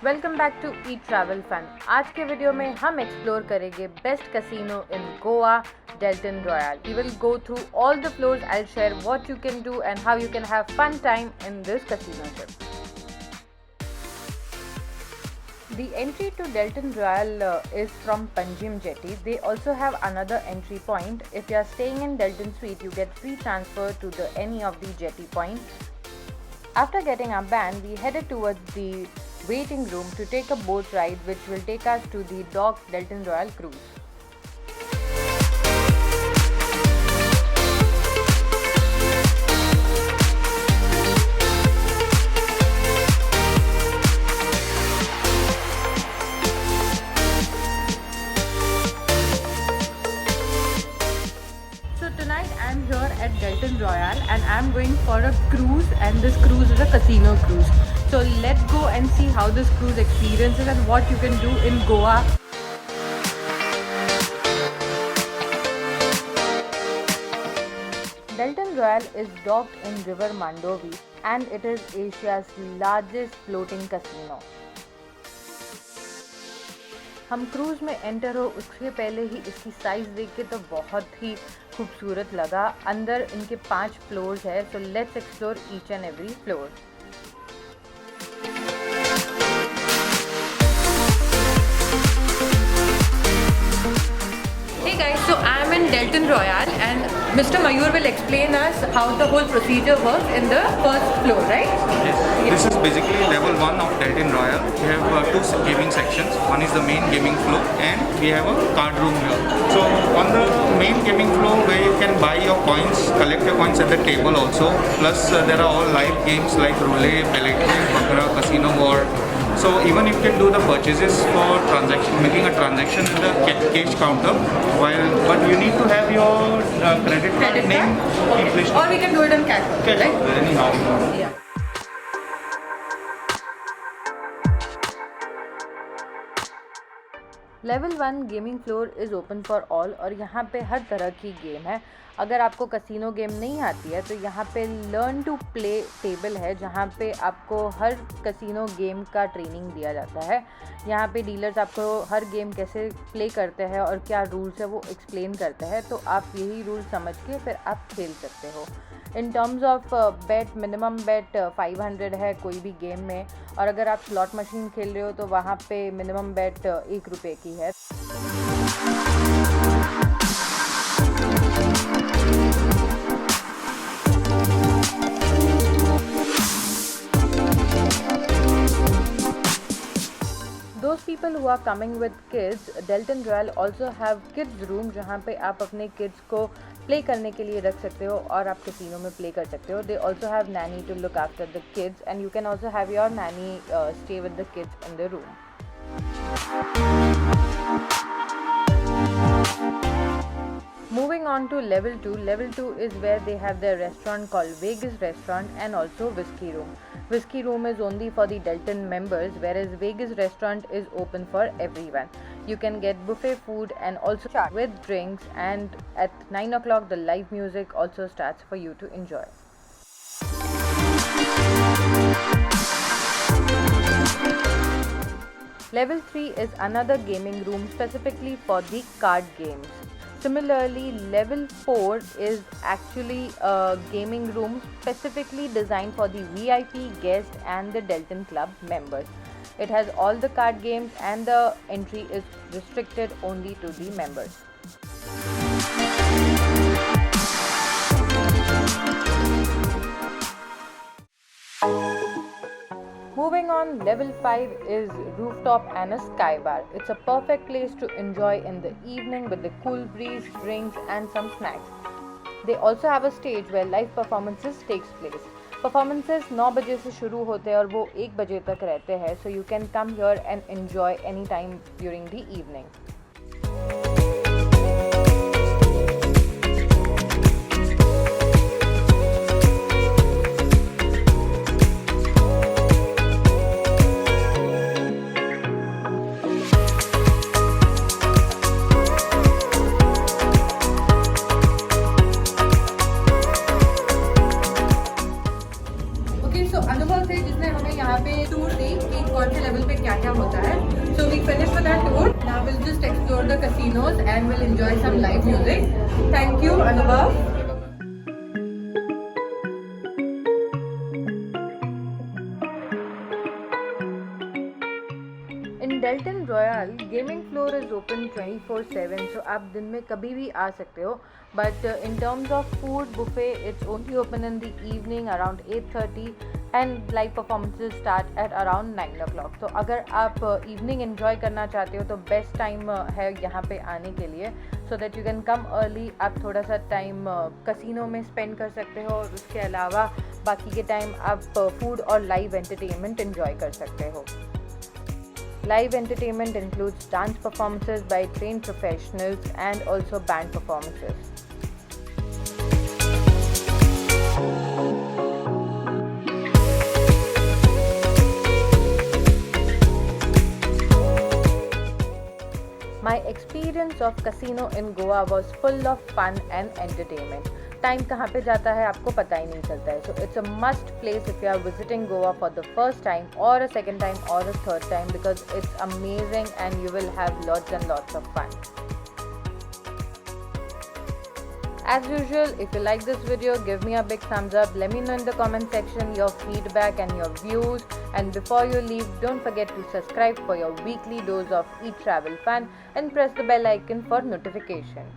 Welcome back to eat travel fun. आज के video में हम एक्सप्लोर करेंगे best casino in Goa, Deltin Royal. We will go through all the floors, I will share what you can do and how you can have fun time in this casino trip. The entry to Delton Royal is from Panjim Jetty. They also have another entry point. If you are staying in Delton Suite, you get free transfer to any of the jetty points. After getting our van, we headed towards the waiting room to take a boat ride which will take us to the dock Delton Royal cruise. I'm here at Delton Royal and I'm going for a cruise, and this cruise is a casino cruise. So let's go and see how this cruise experience is and what you can do in Goa. Delton Royal is docked in River Mandovi and it is Asia's largest floating casino. हम cruise में enter हो उसके पहले ही इसकी size देख के तो बहुत ही खूबसूरत लगा। अंदर इनके 5 फ्लोर्स है, so let's explore each and every floor. Hey guys, so I am in Delton Royal and Mr. Mayur will explain us how the whole procedure works in the first floor, right? Yes. This is basically level 1 of Delton Royal. We have 2 gaming sections. One is the main gaming floor and we have a card room here. So on the main gaming floor where you can buy your coins, collect your coins at the table also. Plus there are all live games like roulette, ballet, baccarat, casino war. So even you can do the purchases for making a transaction in the cash counter. But you need to have your credit card name. Okay. Or we can do it on cash. Cash, right? Anyhow. Yeah. Level 1 gaming floor is open for all और यहाँ पे हर तरह की game है। अगर आपको casino game नहीं आती है तो यहाँ पे लर्न टू प्ले टेबल है जहाँ पे आपको हर कसिनो गेम का ट्रेनिंग दिया जाता है। यहाँ पे डीलर्स आपको हर गेम कैसे प्ले करते हैं और क्या रूल्स है वो एक्सप्लेन करते हैं, तो आप यही रूल समझ के फिर आप खेल सकते हो। In terms of bet, minimum bet 500 है कोई भी गेम में, और अगर आप स्लॉट मशीन खेल रहे हो तो वहाँ पे मिनिमम बेट 1 रुपये की है। Those people who are coming with kids, Delton Royal also have kids room जहाँ पे आप अपने kids को प्ले करने के लिए रख सकते हो और आप कैसीनो में प्ले कर सकते हो। They also have nanny to look after the kids and you can also have your nanny stay with the kids in the room. Moving on to level 2. Level 2 is where they have their restaurant called Vegas Restaurant and also Whiskey Room. Whiskey Room is only for the Delton members, whereas Vegas Restaurant is open for everyone. You can get buffet food and also chat with drinks, and at 9 o'clock the live music also starts for you to enjoy. Level 3 is another gaming room specifically for the card games. Similarly, level 4 is actually a gaming room specifically designed for the VIP guests and the Delton Club members. It has all the card games and the entry is restricted only to the members. Moving on, level 5 is rooftop and a sky bar. It's a perfect place to enjoy in the evening with the cool breeze, drinks and some snacks. They also have a stage where live performances takes place. Performances 9 बजे से शुरू होते हैं और वो 1 बजे तक रहते हैं, so you can come here and enjoy anytime during the evening. कौन से लेवल पे क्या क्या होता है. So we finished with our tour. Now we'll just explore the casinos and we'll enjoy some live music. Thank you, Anubhav. In Deltin Royal gaming floor is open 24/7, so आप दिन में कभी भी आ सकते हो. But in terms of food buffet it's only open in the evening around 8:30 and live performances start at around 9 o'clock. तो अगर आप इवनिंग एंजॉय करना चाहते हो तो बेस्ट टाइम है यहाँ पे आने के लिए, so that you can come early. आप थोड़ा सा टाइम कसिनो में स्पेंड कर सकते हो और उसके अलावा बाकी के टाइम आप फूड और लाइव एंटरटेनमेंट एंजॉय कर सकते हो. Live entertainment includes dance performances by trained professionals and also band performances. My experience of casino in Goa was full of fun and entertainment. Time कहाँ पे जाता है आपको पता ही नहीं चलता है. So it's a must place if you are visiting Goa for the first time और अ सेकेंड टाइम और a third time, because it's amazing and you will have lots and lots of fun. As usual, if you like this video, give me a big thumbs up. Let me know in the comment section your feedback and your views. And before you leave, don't forget to subscribe for your weekly dose of e-travel fun and press the bell icon for notification.